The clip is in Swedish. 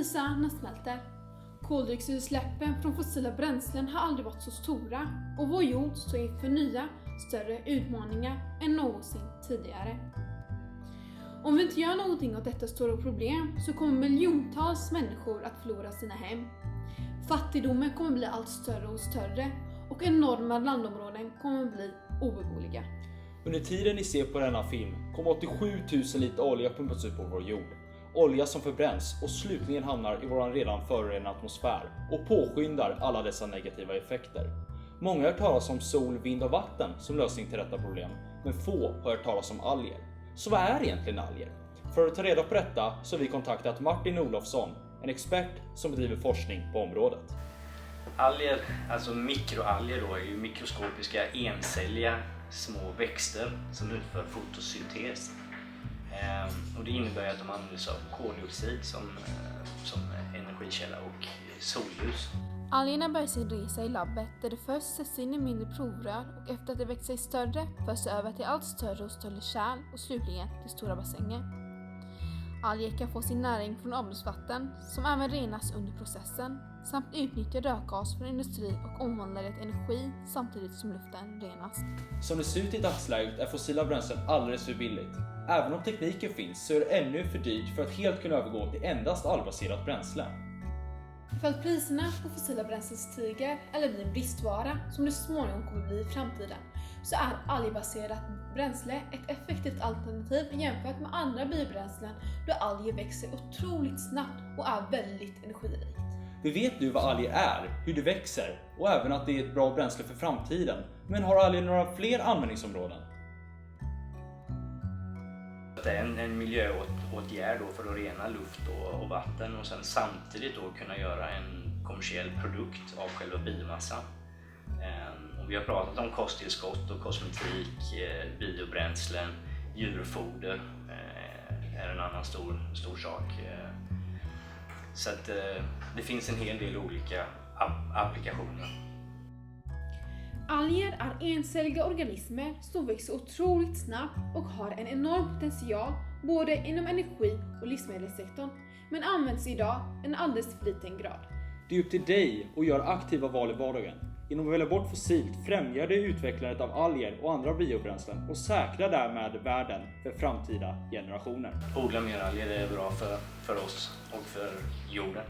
Isarna smälter. Koldioxidutsläppen från fossila bränslen har aldrig varit så stora och vår jord står inför nya, större utmaningar än någonsin tidigare. Om vi inte gör någonting åt detta stora problem så kommer miljontals människor att förlora sina hem. Fattigdomen kommer bli allt större och större och enorma landområden kommer bli obeboeliga. Under tiden ni ser på denna film kommer 87 000 liter olja pumpas ut på vår jord. Olja som förbränns och slutligen hamnar i vår redan förorenade atmosfär och påskyndar alla dessa negativa effekter. Många har hört talas om sol, vind och vatten som lösning till detta problem, men få har hört talas om alger. Så vad är egentligen alger? För att ta reda på detta så har vi kontaktat Martin Olofsson, en expert som bedriver forskning på området. Alger, alltså mikroalger då, är ju mikroskopiska encelliga små växter som utför fotosyntes. Och det innebär att de använder sig av koldioxid som energikälla och solljus. Algerna börjar sin resa i labbet där det först sätts in i mindre provrör och efter att det växt sig större förs över till allt större och större kärl och slutligen till stora bassänger. Alger kan få sin näring från avloppsvatten som även renas under processen samt utnyttja rökgas från industri och omvandla det till energi samtidigt som luften renas. Som det ser ut i dagsläget är fossila bränslen alldeles för billigt. Även om tekniken finns så är det ännu för dyrt för att helt kunna övergå till endast algbaserat bränsle. För att priserna på fossila bränslen stiger eller blir en bristvara som det så småningom kommer bli i framtiden så är algbaserat bränsle ett effektivt alternativ jämfört med andra biobränslen då alger växer otroligt snabbt och är väldigt energirikt. Vi vet nu vad alger är, hur det växer och även att det är ett bra bränsle för framtiden. Men har alger några fler användningsområden? Det är en miljöåtgärd då för att rena luft och vatten och sen samtidigt då kunna göra en kommersiell produkt av själva biomassan. Och vi har pratat om kosttillskott och kosmetik, biobränslen, djurfoder är en annan stor sak. Så att det finns en hel del olika applikationer. Alger är encelliga organismer som växer otroligt snabbt och har en enorm potential både inom energi- och livsmedelssektorn men används idag i en alldeles för liten grad. Det är upp till dig att göra aktiva val i vardagen. Genom att välja bort fossilt främjar det utvecklandet av alger och andra biobränslen och säkrar därmed världen för framtida generationer. Odla mer alger är bra för oss och för jorden.